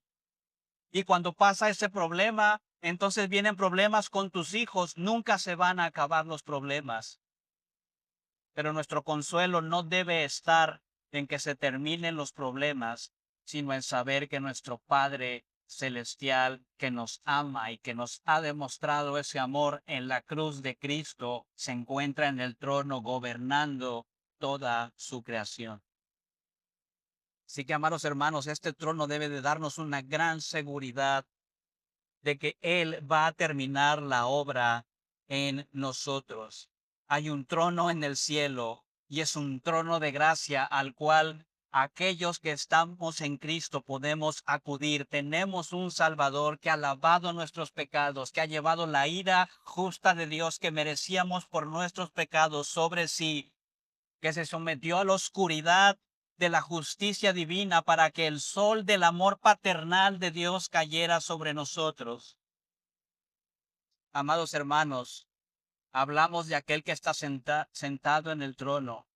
Y cuando pasa ese problema, entonces vienen problemas con tus hijos. Nunca se van a acabar los problemas. Pero nuestro consuelo no debe estar en que se terminen los problemas, sino en saber que nuestro Padre celestial, que nos ama y que nos ha demostrado ese amor en la cruz de Cristo, se encuentra en el trono gobernando toda su creación. Así que, amados hermanos, este trono debe de darnos una gran seguridad de que Él va a terminar la obra en nosotros. Hay un trono en el cielo y es un trono de gracia al cual aquellos que estamos en Cristo podemos acudir. Tenemos un Salvador que ha lavado nuestros pecados, que ha llevado la ira justa de Dios que merecíamos por nuestros pecados sobre sí, que se sometió a la oscuridad de la justicia divina para que el sol del amor paternal de Dios cayera sobre nosotros. Amados hermanos, hablamos de aquel que está sentado en el trono.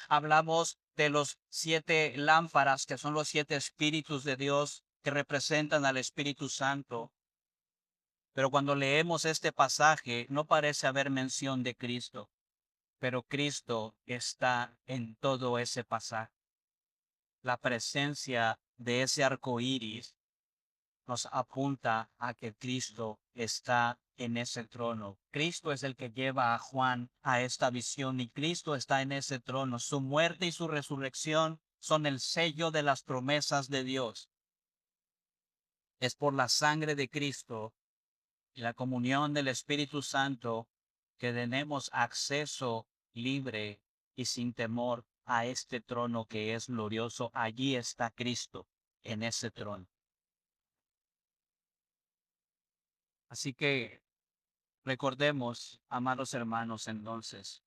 Hablamos de los 7 lámparas, que son los 7 espíritus de Dios que representan al Espíritu Santo. Pero cuando leemos este pasaje, no parece haber mención de Cristo, pero Cristo está en todo ese pasaje. La presencia de ese arco iris nos apunta a que Cristo está en ese trono. Cristo es el que lleva a Juan a esta visión y Cristo está en ese trono. Su muerte y su resurrección son el sello de las promesas de Dios. Es por la sangre de Cristo y la comunión del Espíritu Santo que tenemos acceso libre y sin temor a este trono que es glorioso. Allí está Cristo en ese trono. Así que recordemos, amados hermanos, entonces,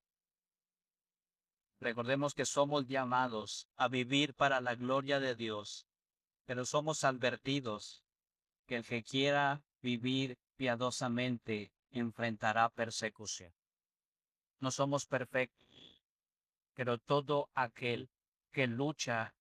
recordemos que somos llamados a vivir para la gloria de Dios, pero somos advertidos que el que quiera vivir piadosamente enfrentará persecución. No somos perfectos, pero todo aquel que lucha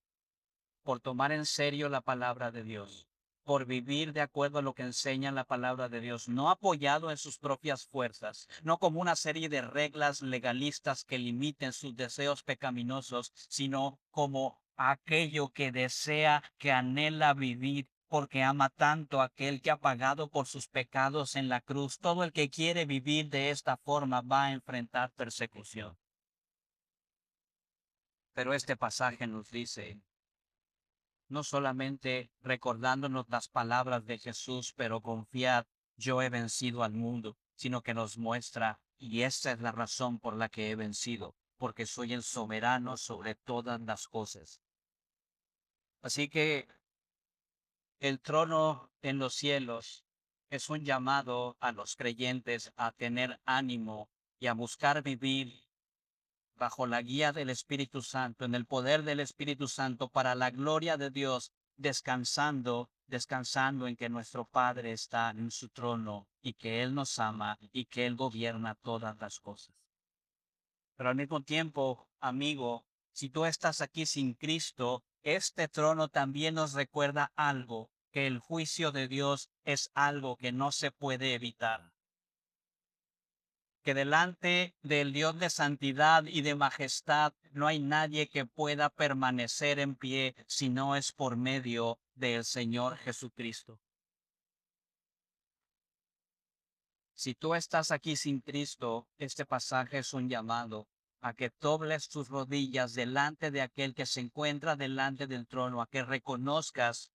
por tomar en serio la palabra de Dios, por vivir de acuerdo a lo que enseña la palabra de Dios, no apoyado en sus propias fuerzas, no como una serie de reglas legalistas que limiten sus deseos pecaminosos, sino como aquello que desea, que anhela vivir, porque ama tanto a aquel que ha pagado por sus pecados en la cruz. Todo el que quiere vivir de esta forma va a enfrentar persecución. Pero este pasaje nos dice, no solamente recordándonos las palabras de Jesús, pero confiad, yo he vencido al mundo, sino que nos muestra, y esta es la razón por la que he vencido, porque soy el soberano sobre todas las cosas. Así que el trono en los cielos es un llamado a los creyentes a tener ánimo y a buscar vivir bajo la guía del Espíritu Santo, en el poder del Espíritu Santo, para la gloria de Dios, descansando en que nuestro Padre está en su trono y que Él nos ama y que Él gobierna todas las cosas. Pero al mismo tiempo, amigo, si tú estás aquí sin Cristo, este trono también nos recuerda algo, que el juicio de Dios es algo que no se puede evitar, que delante del Dios de santidad y de majestad no hay nadie que pueda permanecer en pie si no es por medio del Señor Jesucristo. Si tú estás aquí sin Cristo, este pasaje es un llamado a que dobles tus rodillas delante de aquel que se encuentra delante del trono, a que reconozcas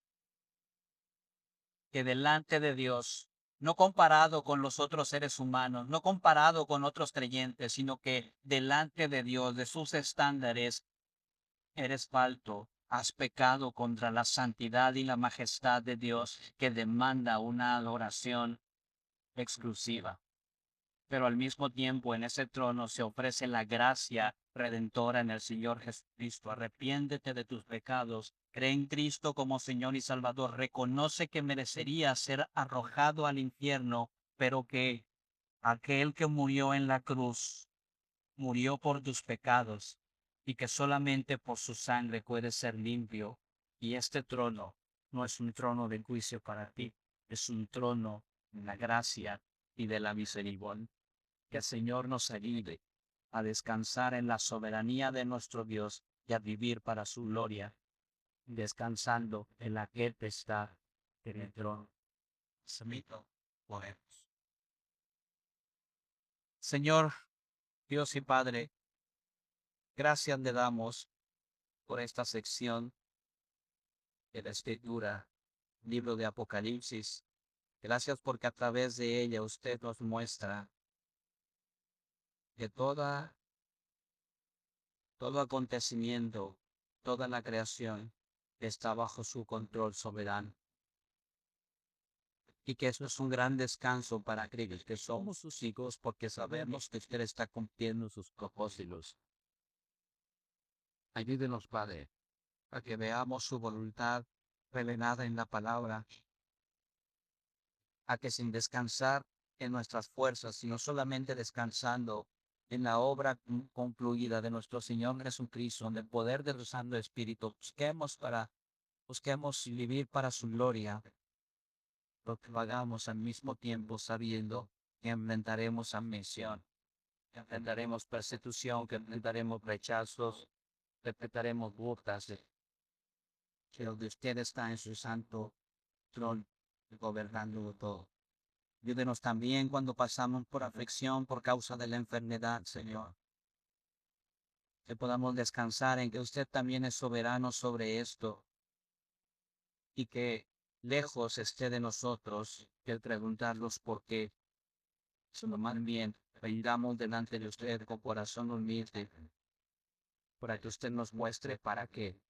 que delante de Dios, no comparado con los otros seres humanos, no comparado con otros creyentes, sino que delante de Dios, de sus estándares, eres falto, has pecado contra la santidad y la majestad de Dios que demanda una adoración exclusiva. Pero al mismo tiempo en ese trono se ofrece la gracia redentora en el Señor Jesucristo. Arrepiéntete de tus pecados, cree en Cristo como Señor y Salvador, reconoce que merecería ser arrojado al infierno, pero que aquel que murió en la cruz murió por tus pecados y que solamente por su sangre puedes ser limpio. Y este trono no es un trono de juicio para ti, es un trono de la gracia y de la misericordia. Que el Señor nos ayude a descansar en la soberanía de nuestro Dios y a vivir para su gloria, descansando en la que Él está en el trono. Oremos. Señor, Dios y Padre, Gracias le damos por esta sección de la Escritura, libro de Apocalipsis. Gracias porque a través de ella usted nos muestra que todo acontecimiento, toda la creación está bajo su control soberano. Y que eso es un gran descanso para aquellos que somos sus hijos porque sabemos que usted está cumpliendo sus propósitos. Ayúdenos, Padre, a que veamos su voluntad revelada en la palabra, a que sin descansar en nuestras fuerzas, sino solamente descansando en la obra concluida de nuestro Señor Jesucristo, en el poder de su Santo Espíritu, busquemos vivir para su gloria, lo que lo hagamos al mismo tiempo sabiendo que enfrentaremos ambición, que enfrentaremos persecución, que enfrentaremos rechazos, que enfrentaremos burlas, que donde usted está en su santo trono, gobernando todo. Ayúdenos también cuando pasamos por aflicción por causa de la enfermedad, Señor. Que podamos descansar en que usted también es soberano sobre esto y que lejos esté de nosotros el preguntarnos por qué, sino más bien vendamos delante de usted con corazón humilde para que usted nos muestre para qué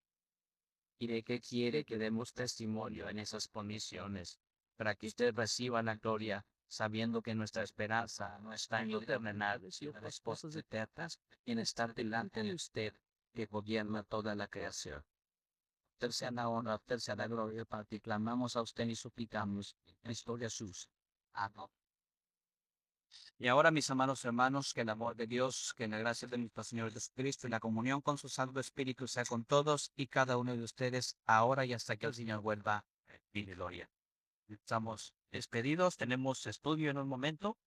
y de qué quiere que demos testimonio en esas condiciones, para que usted reciba la gloria, sabiendo que nuestra esperanza no está en los terrenales y las cosas eternas, en estar delante de usted, que gobierna toda la creación. Usted sea la honra, usted sea la gloria, para que clamamos a usted y suplicamos en Cristo Jesús. Amén. Y ahora, mis amados hermanos, que el amor de Dios, que la gracia de nuestro Señor Jesucristo y la comunión con su Santo Espíritu sea con todos y cada uno de ustedes, ahora y hasta que el Señor vuelva en gloria. Estamos despedidos, tenemos estudio en un momento.